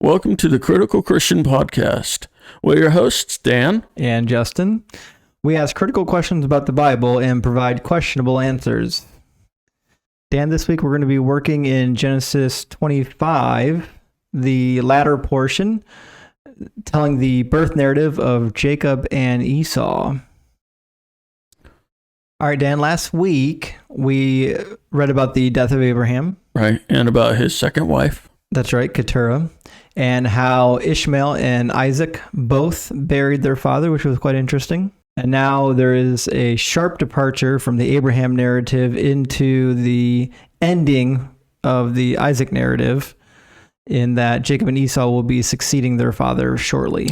Welcome to the Critical Christian Podcast. We're your hosts, Dan and Justin. We ask critical questions about the Bible and provide questionable answers. Dan, this week we're going to be working in Genesis 25, the latter portion, telling the birth narrative of Jacob and Esau. All right, Dan, last week we read about the death of Abraham. Right, and about his second wife. That's right, Keturah. And how Ishmael and Isaac both buried their father, which was quite interesting. And now there is a sharp departure from the Abraham narrative into the ending of the Isaac narrative, in that Jacob and Esau will be succeeding their father shortly.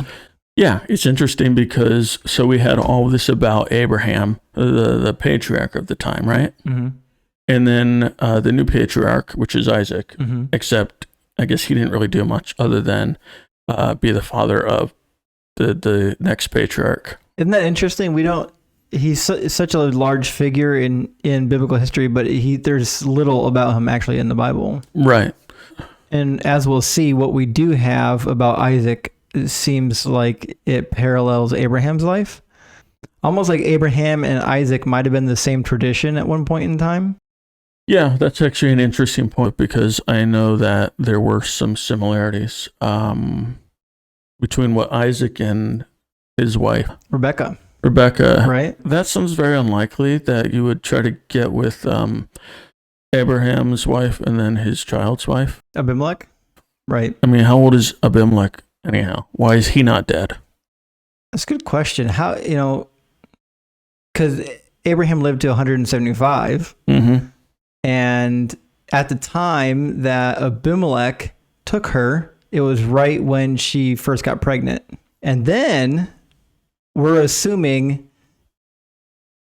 Yeah, it's interesting because, so we had all this about Abraham, the patriarch of the time, right? Mm-hmm. And then the new patriarch, which is Isaac, except I guess he didn't really do much other than be the father of the next patriarch. Isn't that interesting? He's such a large figure in biblical history, but there's little about him actually in the Bible. Right. And as we'll see, what we do have about Isaac seems like it parallels Abraham's life. Almost like Abraham and Isaac might have been the same tradition at one point in time. Yeah, that's actually an interesting point because I know that there were some similarities between what Isaac and his wife, Rebecca. Right? That sounds very unlikely that you would try to get with Abraham's wife and then his child's wife. Abimelech? Right. I mean, how old is Abimelech anyhow? Why is he not dead? That's a good question. How, because Abraham lived to 175. Mm-hmm. And at the time that Abimelech took her, it was right when she first got pregnant. And then we're assuming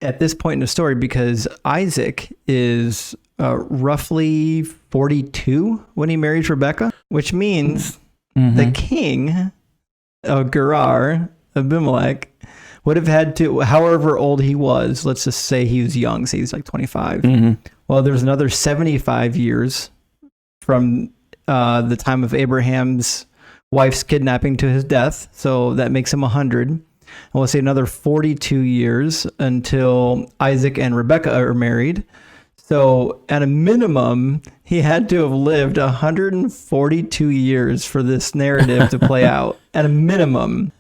at this point in the story, because Isaac is roughly 42 when he marries Rebecca, which means the king of Gerar, Abimelech, would have had to, however old he was, let's just say he was young, say he's like 25. Well, there's another 75 years from the time of Abraham's wife's kidnapping to his death. So that makes him 100. And we'll say another 42 years until Isaac and Rebecca are married. So at a minimum, he had to have lived 142 years for this narrative to play out. At a minimum.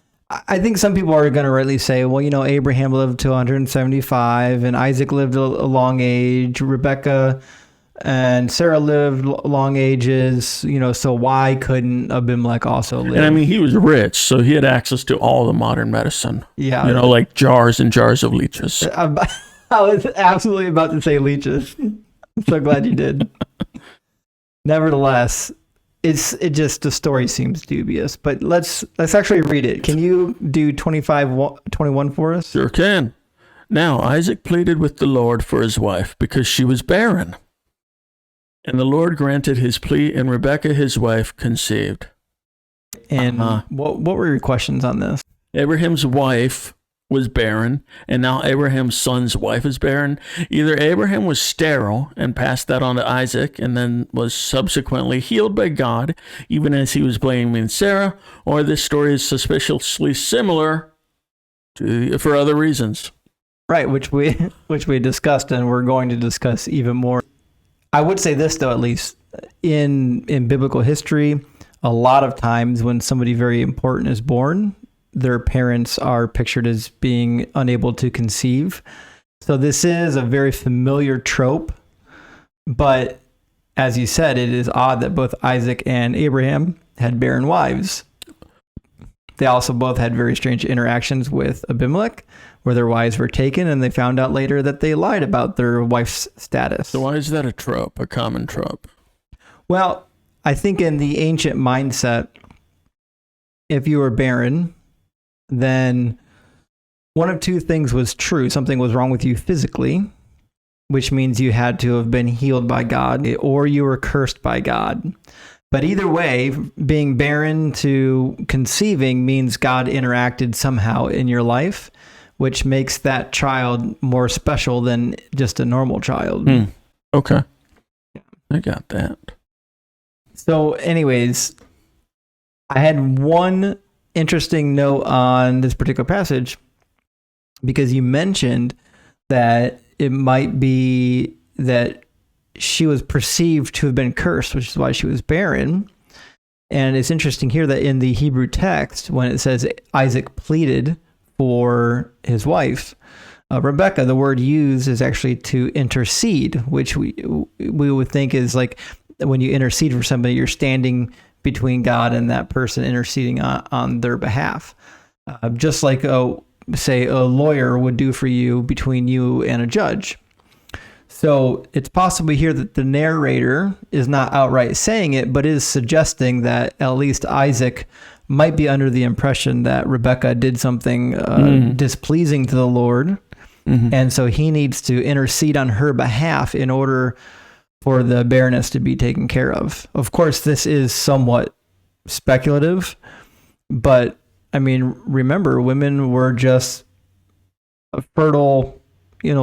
I think some people are going to rightly say, well, Abraham lived to 175 and Isaac lived a long age. Rebecca and Sarah lived long ages, so why couldn't Abimelech also live? And I mean, he was rich, so he had access to all the modern medicine. Yeah. Like jars and jars of leeches. I was absolutely about to say leeches. I'm so glad you did. Nevertheless, the story seems dubious, but let's actually read it. Can you do 25:21 for us? Sure can. Now Isaac pleaded with the Lord for his wife because she was barren. And the Lord granted his plea, and Rebekah, his wife, conceived. And what were your questions on this? Abraham's wife was barren, and now Abraham's son's wife is barren. Either Abraham was sterile and passed that on to Isaac and then was subsequently healed by God, even as he was blaming Sarah, or this story is suspiciously similar for other reasons. Right, which we discussed, and we're going to discuss even more. I would say this, though, at least in biblical history, a lot of times when somebody very important is born, their parents are pictured as being unable to conceive. So this is a very familiar trope, but as you said, it is odd that both Isaac and Abraham had barren wives. They also both had very strange interactions with Abimelech, where their wives were taken, and they found out later that they lied about their wife's status. So why is that a trope, a common trope? Well, I think in the ancient mindset, if you were barren, then one of two things was true. Something was wrong with you physically, which means you had to have been healed by God, or you were cursed by God. But either way, being barren to conceiving means God interacted somehow in your life, which makes that child more special than just a normal child. Okay. I got that. So anyways, I had one interesting note on this particular passage because you mentioned that it might be that she was perceived to have been cursed, which is why she was barren. And it's interesting here that in the Hebrew text, when it says Isaac pleaded for his wife, Rebecca, the word used is actually to intercede, which we would think is like when you intercede for somebody, you're standing between God and that person, interceding on their behalf. Just like, say, a lawyer would do for you between you and a judge. So it's possibly here that the narrator is not outright saying it, but is suggesting that at least Isaac might be under the impression that Rebecca did something displeasing to the Lord. Mm-hmm. And so he needs to intercede on her behalf in order for the barrenness to be taken care of. Of course, this is somewhat speculative, but I mean, remember, women were just a fertile,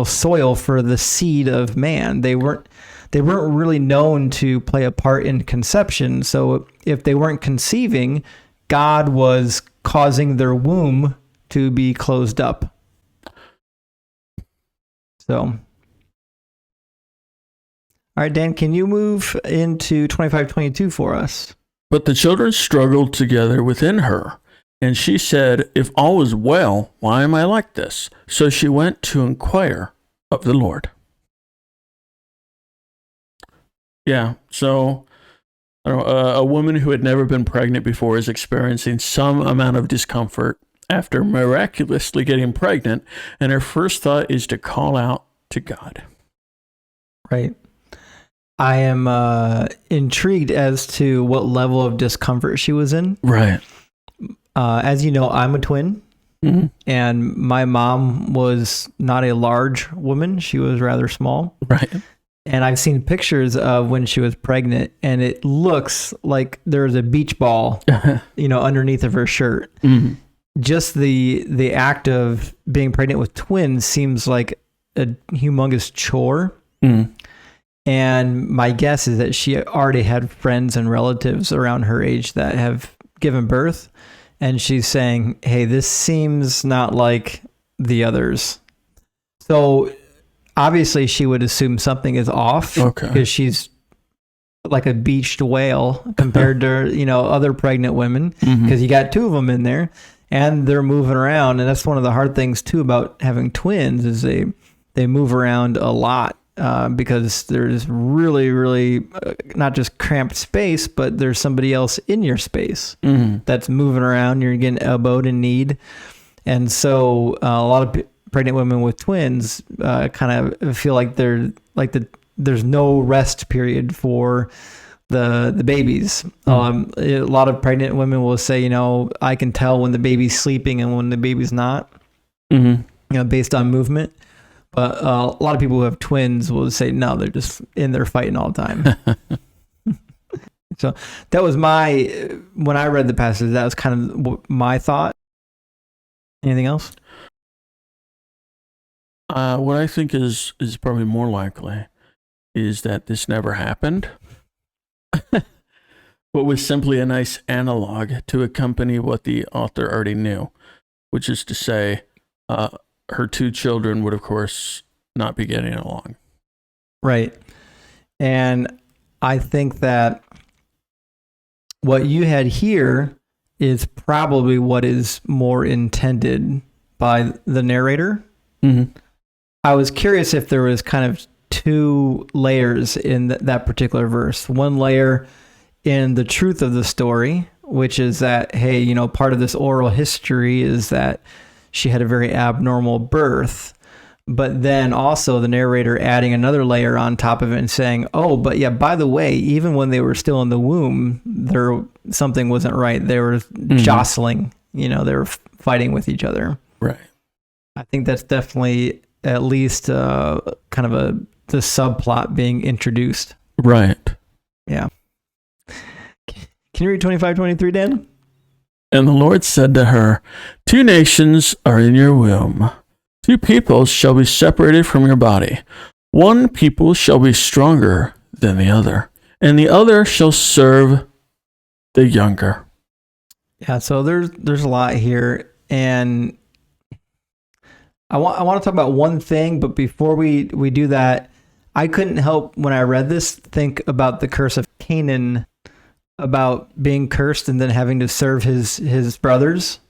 soil for the seed of man. They weren't really known to play a part in conception. So if they weren't conceiving, God was causing their womb to be closed up. So, all right, Dan, can you move into 25:22 for us? But the children struggled together within her, and she said, "If all is well, why am I like this?" So she went to inquire of the Lord. Yeah, so a woman who had never been pregnant before is experiencing some amount of discomfort after miraculously getting pregnant, and her first thought is to call out to God. Right. I am intrigued as to what level of discomfort she was in. Right. As you know, I'm a twin, and my mom was not a large woman. She was rather small. Right. And I've seen pictures of when she was pregnant, and it looks like there was a beach ball, underneath of her shirt. Mm-hmm. Just the act of being pregnant with twins seems like a humongous chore. Mm. And my guess is that she already had friends and relatives around her age that have given birth. And she's saying, hey, this seems not like the others. So obviously she would assume something is off because she's like a beached whale compared to, other pregnant women, because you got two of them in there and they're moving around. And that's one of the hard things too about having twins is they move around a lot. Because there's really, really not just cramped space, but there's somebody else in your space that's moving around. You're getting elbowed and kneed. And so a lot of pregnant women with twins kind of feel like there's no rest period for the babies. A lot of pregnant women will say, I can tell when the baby's sleeping and when the baby's not, based on movement. But a lot of people who have twins will say, no, they're just in there fighting all the time. So that was when I read the passage, that was kind of my thought. Anything else? What I think is probably more likely is that this never happened, but was simply a nice analog to accompany what the author already knew, which is to say, her two children would, of course, not be getting along. Right. And I think that what you had here is probably what is more intended by the narrator. Mm-hmm. I was curious if there was kind of two layers in that particular verse. One layer in the truth of the story, which is that, hey, part of this oral history is that she had a very abnormal birth, but then also the narrator adding another layer on top of it and saying, oh, but yeah, by the way, even when they were still in the womb, something wasn't right. They were jostling, they were fighting with each other. Right. I think that's definitely at least kind of the subplot being introduced. Right. Yeah. Can you read 25:23, Dan? And the Lord said to her, 2 nations are in your womb. 2 peoples shall be separated from your body. One people shall be stronger than the other, and the other shall serve the younger. Yeah, so there's a lot here, and I want to talk about one thing, but before we do that, I couldn't help when I read this think about the curse of Canaan, about being cursed and then having to serve his brothers.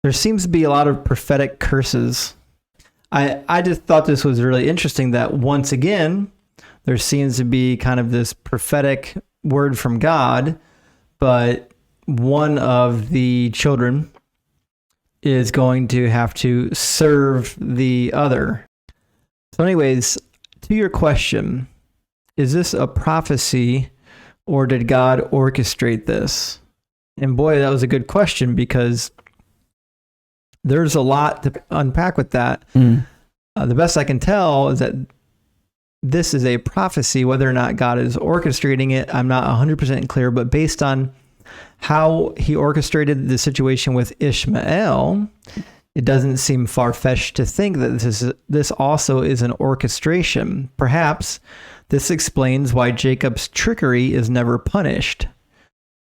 There seems to be a lot of prophetic curses. I just thought this was really interesting that once again there seems to be kind of this prophetic word from God, but one of the children is going to have to serve the other. So anyways, to your question, is this a prophecy or did God orchestrate this? And boy, that was a good question because there's a lot to unpack with that. The best I can tell is that this is a prophecy. Whether or not God is orchestrating it, I'm not 100% clear, but based on how he orchestrated the situation with Ishmael, it doesn't seem far-fetched to think that this also is an orchestration. Perhaps this explains why Jacob's trickery is never punished.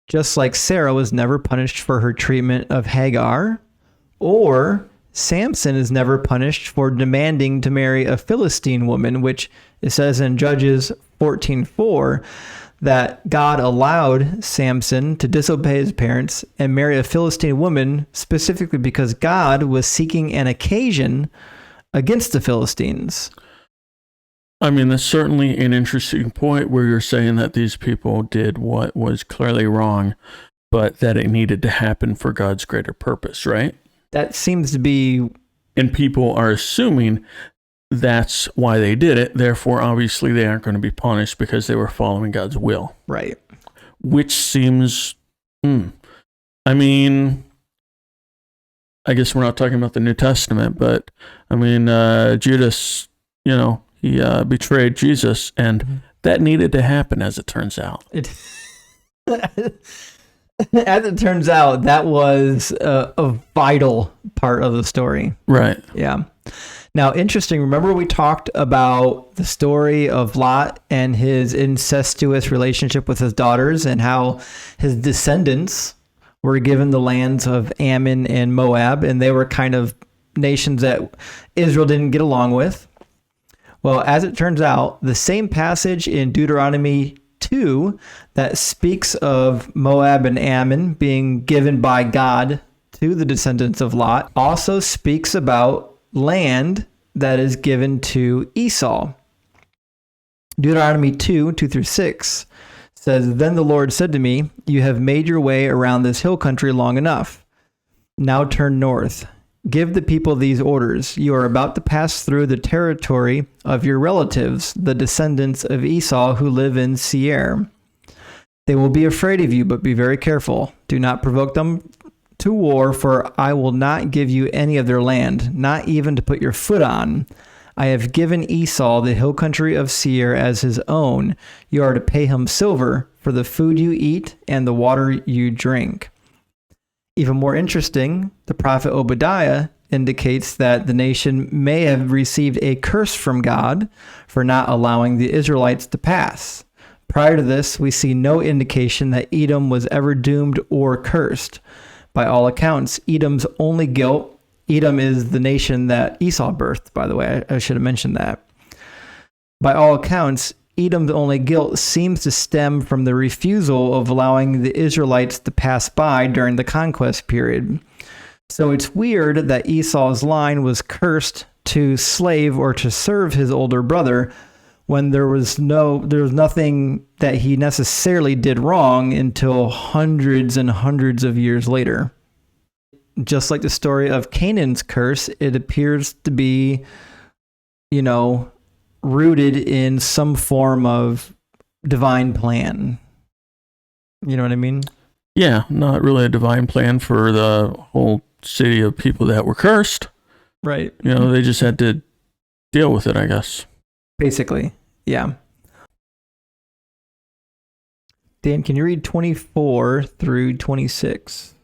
Just like Sarah was never punished for her treatment of Hagar, or Samson is never punished for demanding to marry a Philistine woman, which it says in Judges 14:4 that God allowed Samson to disobey his parents and marry a Philistine woman specifically because God was seeking an occasion against the Philistines. I mean, that's certainly an interesting point where you're saying that these people did what was clearly wrong, but that it needed to happen for God's greater purpose, right? That seems to be... And people are assuming that's why they did it. Therefore, obviously, they aren't going to be punished because they were following God's will. Right. Which seems... I mean, I guess we're not talking about the New Testament, but I mean, Judas, he betrayed Jesus, and that needed to happen, as it turns out. As it turns out, that was a vital part of the story. Right. Yeah. Now, interesting, remember we talked about the story of Lot and his incestuous relationship with his daughters and how his descendants were given the lands of Ammon and Moab, and they were kind of nations that Israel didn't get along with. Well, as it turns out, the same passage in Deuteronomy 2 that speaks of Moab and Ammon being given by God to the descendants of Lot also speaks about land that is given to Esau. Deuteronomy 2:2-6 says, "Then the Lord said to me, you have made your way around this hill country long enough. Now turn north. Give the people these orders. You are about to pass through the territory of your relatives, the descendants of Esau who live in Seir. They will be afraid of you, but be very careful. Do not provoke them to war, for I will not give you any of their land, not even to put your foot on. I have given Esau the hill country of Seir as his own. You are to pay him silver for the food you eat and the water you drink." Even more interesting, the prophet Obadiah indicates that the nation may have received a curse from God for not allowing the Israelites to pass. Prior to this, we see no indication that Edom was ever doomed or cursed. By all accounts, Edom's only guilt, Edom is the nation that Esau birthed, by the way, I should have mentioned that. By all accounts, Edom's only guilt seems to stem from the refusal of allowing the Israelites to pass by during the conquest period. So it's weird that Esau's line was cursed to slave or to serve his older brother when there was nothing that he necessarily did wrong until hundreds and hundreds of years later. Just like the story of Canaan's curse, it appears to be, rooted in some form of divine plan. You know what I mean? Yeah, not really a divine plan for the whole city of people that were cursed. Right. They just had to deal with it, I guess. Basically, yeah. Dan, can you read 24-26?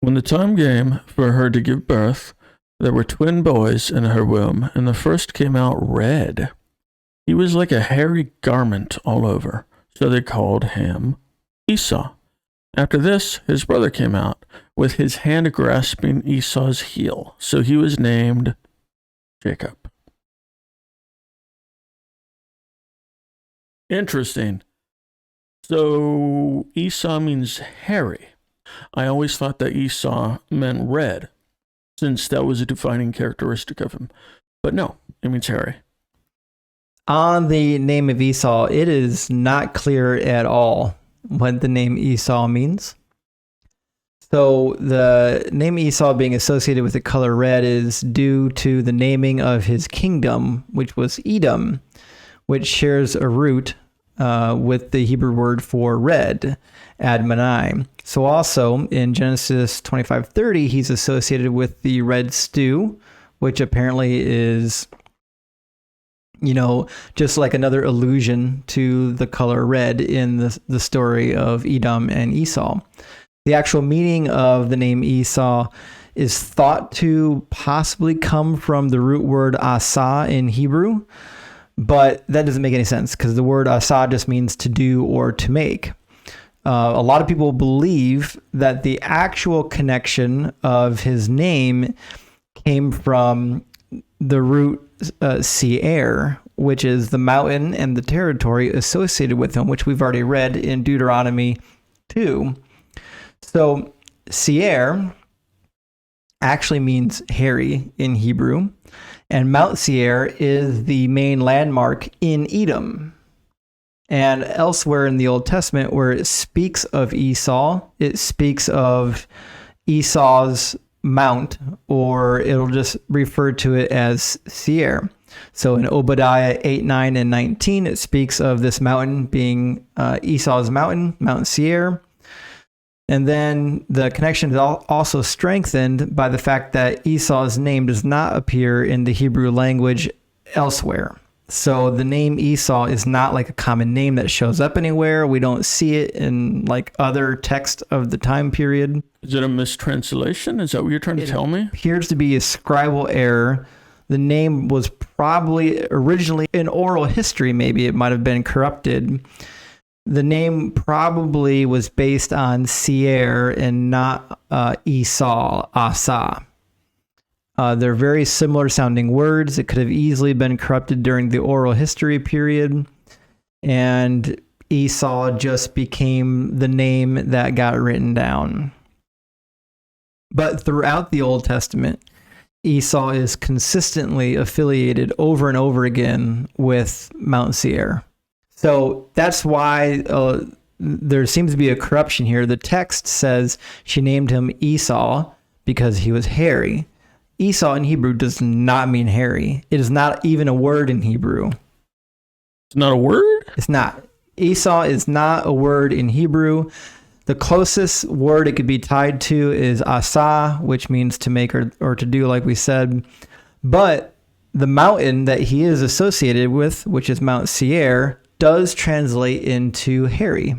When the time came for her to give birth, there were twin boys in her womb, and the first came out red. He was like a hairy garment all over, so they called him Esau. After this, his brother came out with his hand grasping Esau's heel. So he was named Jacob. Interesting. So Esau means hairy. I always thought that Esau meant red, since that was a defining characteristic of him. But no, it means hairy. On the name of Esau, it is not clear at all what the name Esau means. So the name Esau being associated with the color red is due to the naming of his kingdom, which was Edom, which shares a root with the Hebrew word for red, Admonai. So also in Genesis 25:30, he's associated with the red stew, which apparently is, just like another allusion to the color red in the story of Edom and Esau. The actual meaning of the name Esau is thought to possibly come from the root word asa in Hebrew, but that doesn't make any sense because the word asa just means to do or to make. A lot of people believe that the actual connection of his name came from the root Seir, which is the mountain and the territory associated with him, which we've already read in Deuteronomy 2. So Seir actually means hairy in Hebrew, and Mount Seir is the main landmark in Edom. And elsewhere in the Old Testament, where it speaks of Esau, it speaks of Esau's mount, or it'll just refer to it as Seir. So in Obadiah 8, 9, and 19, it speaks of this mountain being Esau's mountain, Mount Seir. And then the connection is also strengthened by the fact that Esau's name does not appear in the Hebrew language elsewhere. So the name Esau is not like a common name that shows up anywhere. We don't see it in like other text of the time period. Is it a mistranslation? Is that what you're trying to tell me? It appears to be a scribal error. The name was probably originally in oral history, maybe it might have been corrupted. The name probably was based on Seir and not Esau, Asa. They're very similar sounding words. It could have easily been corrupted during the oral history period. And Esau just became the name that got written down. But throughout the Old Testament, Esau is consistently affiliated over and over again with Mount Seir. So that's why there seems to be a corruption here. The text says she named him Esau because he was hairy. Esau in Hebrew does not mean hairy. It is not even a word in Hebrew. It's not a word? It's not. Esau is not a word in Hebrew. The closest word it could be tied to is asa, which means to make or to do, like we said. But the mountain that he is associated with, which is Mount Seir, does translate into hairy.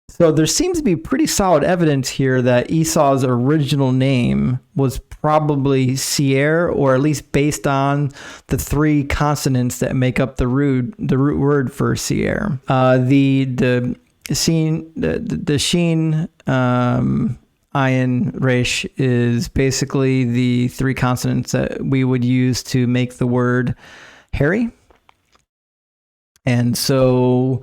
So there seems to be pretty solid evidence here that Esau's original name was probably Seir, or at least based on the three consonants that make up the root word for Seir. The sheen, ayin, resh is basically the three consonants that we would use to make the word hairy. And so,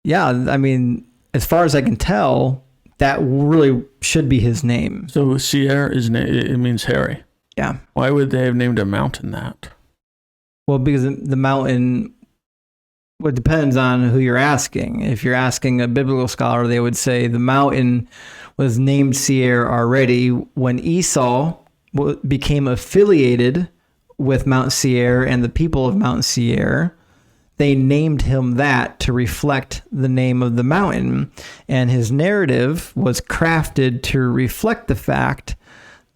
yeah, I mean, as far as I can tell, that really should be his name. So Seir it means hairy. Yeah. Why would they have named a mountain that? Well, because the mountain, well, it depends on who you're asking. If you're asking a biblical scholar, they would say the mountain was named Seir already when Esau became affiliated with Mount Seir and the people of Mount Seir. They named him that to reflect the name of the mountain. And his narrative was crafted to reflect the fact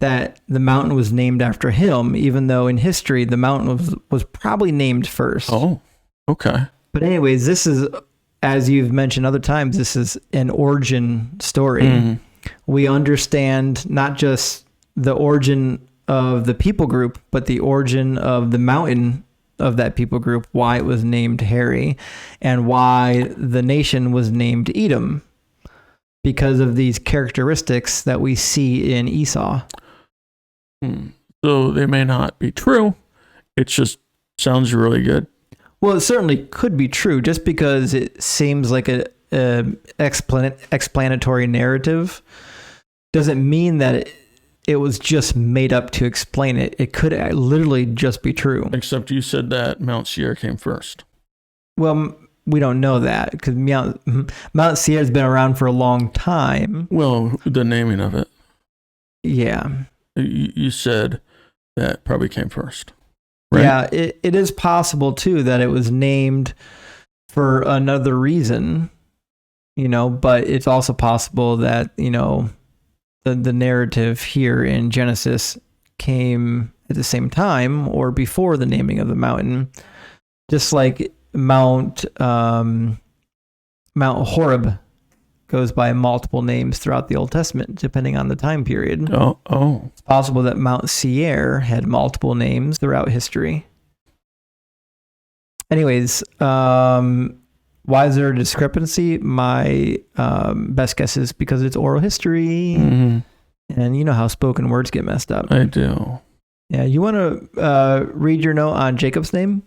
that the mountain was named after him, even though in history the mountain was probably named first. Oh, okay. But anyways, this is, as you've mentioned other times, this is an origin story. Mm-hmm. We understand not just the origin of the people group, but the origin of the mountain of that people group, why it was named hairy, and why the nation was named Edom. because of these characteristics that we see in Esau. So they may not be true. It just sounds really good. Well, it certainly could be true. Just because it seems like a explanatory narrative doesn't mean that it was just made up to explain it. It could literally just be true. Except you said that Mount Seir came first. Well, we don't know that because Mount Seir has been around for a long time. Well, the naming of it. Yeah. You said that probably came first. Right? Yeah, it is possible too that it was named for another reason, but it's also possible that, the narrative here in Genesis came at the same time or before the naming of the mountain, just like Mount Horeb goes by multiple names throughout the Old Testament, depending on the time period. Oh. It's possible that Mount Seir had multiple names throughout history. Anyways, why is there a discrepancy? My best guess is because it's oral history. Mm-hmm. And you know how spoken words get messed up. I do. Yeah, you want to read your note on Jacob's name?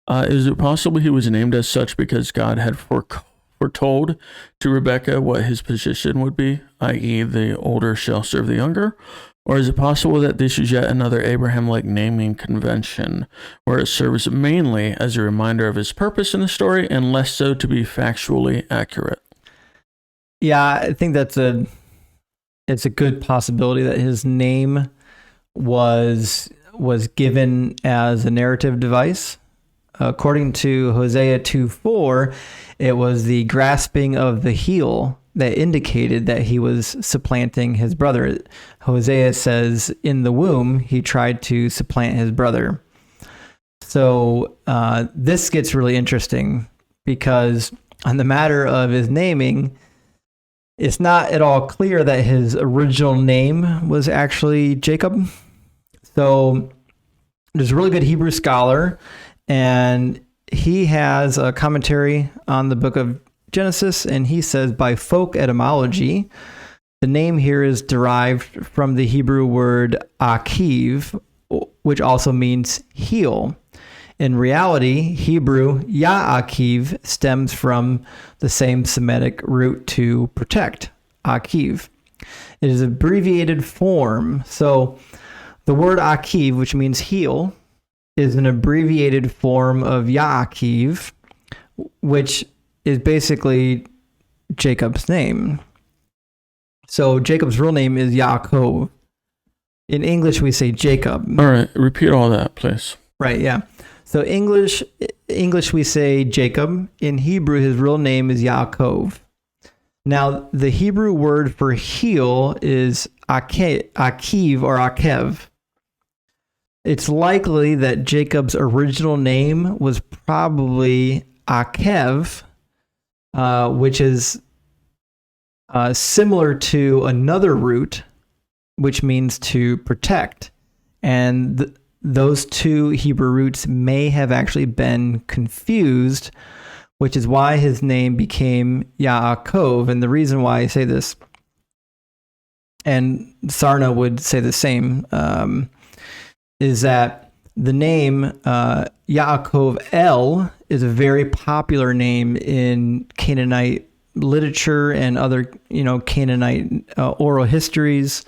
Is it possible he was named as such because God had foretold to Rebekah what his position would be, i.e. the older shall serve the younger? Or is it possible that this is yet another Abraham-like naming convention, where it serves mainly as a reminder of his purpose in the story and less so to be factually accurate? Yeah, I think it's a good possibility that his name was given as a narrative device. According to Hosea 2:4, it was the grasping of the heel that indicated that he was supplanting his brother. Hosea says, in the womb, he tried to supplant his brother. So this gets really interesting because on the matter of his naming, it's not at all clear that his original name was actually Jacob. So there's a really good Hebrew scholar, and he has a commentary on the book of Genesis, and he says, by folk etymology, the name here is derived from the Hebrew word akiv, which also means heel. In reality, Hebrew ya'akiv stems from the same Semitic root to protect, akiv. It is abbreviated form. So the word akiv, which means heel, is an abbreviated form of ya'akiv, which is basically Jacob's name. So Jacob's real name is Yaakov. In English, we say Jacob. All right, repeat all that, please. Right, yeah. So English we say Jacob. In Hebrew, his real name is Yaakov. Now, the Hebrew word for heel is akiv or akev. It's likely that Jacob's original name was probably Akev, which is similar to another root, which means to protect. And those two Hebrew roots may have actually been confused, which is why his name became Yaakov. And the reason why I say this, and Sarna would say the same, is that the name Yaakov El is a very popular name in Canaanite literature and other, Canaanite oral histories.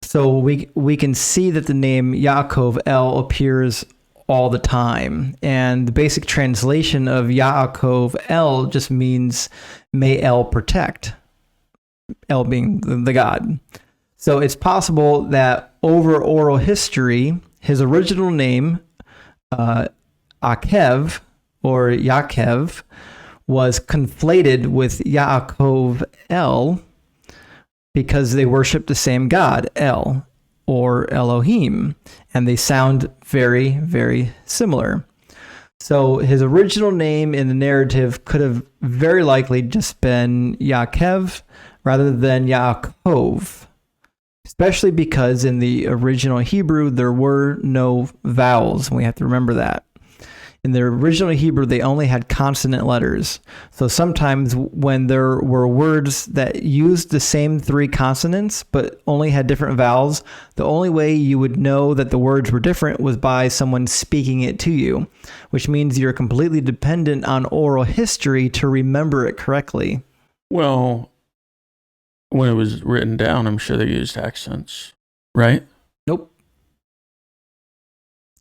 So we can see that the name Yaakov El appears all the time. And the basic translation of Yaakov El just means may El protect, El being the God. So it's possible that over oral history, his original name, Akev or Yaakov, was conflated with Yaakov El because they worship the same God, El, or Elohim, and they sound very, very similar. So his original name in the narrative could have very likely just been Yaakov rather than Yaakov, especially because in the original Hebrew there were no vowels, and we have to remember that. In the original Hebrew, they only had consonant letters. So sometimes when there were words that used the same three consonants but only had different vowels, the only way you would know that the words were different was by someone speaking it to you, which means you're completely dependent on oral history to remember it correctly. Well, when it was written down, I'm sure they used accents, right? Nope.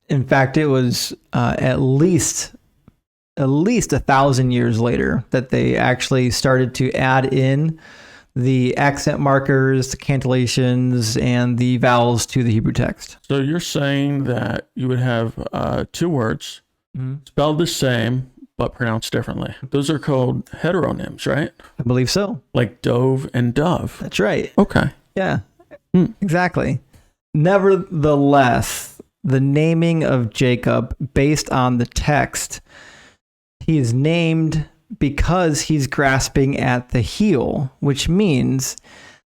In fact, it was at least 1,000 years later that they actually started to add in the accent markers, the cantillations, and the vowels to the Hebrew text. So you're saying that you would have two words spelled the same but pronounced differently. Those are called heteronyms, right? I believe so. Like dove and dove. That's right. Okay. Yeah, exactly. Nevertheless, the naming of Jacob based on the text, he is named because he's grasping at the heel, which means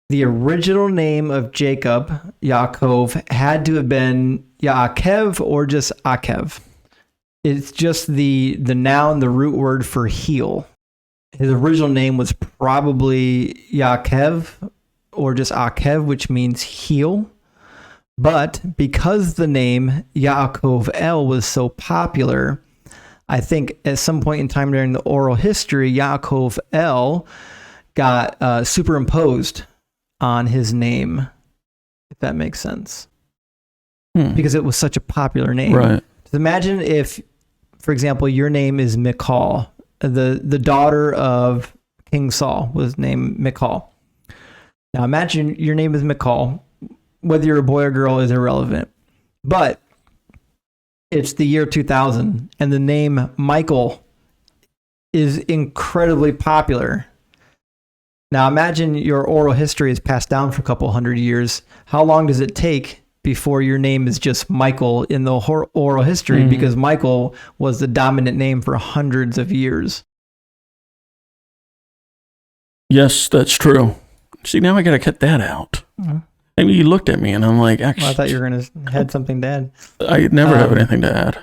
the original name of Jacob, Yaakov, had to have been Yaakov or just Akev. It's just the noun, the root word for heel. His original name was probably Yaakov or just Akev, which means heel. But because the name Yaakov El was so popular, I think at some point in time during the oral history, Yaakov El got superimposed on his name, if that makes sense. Because it was such a popular name. Right. So imagine if, for example, your name is Michal. The daughter of King Saul was named Michal. Now imagine your name is Michal. Whether you're a boy or girl is irrelevant. But it's the year 2000, and the name Michael is incredibly popular. Now imagine your oral history is passed down for a couple hundred years. How long does it take before your name is just Michael in the oral history? Because Michael was the dominant name for hundreds of years. Yes, that's true. See, now I got to cut that out. Maybe you looked at me and I'm like, actually, Well, I thought you were going to had something to add. I never have anything to add.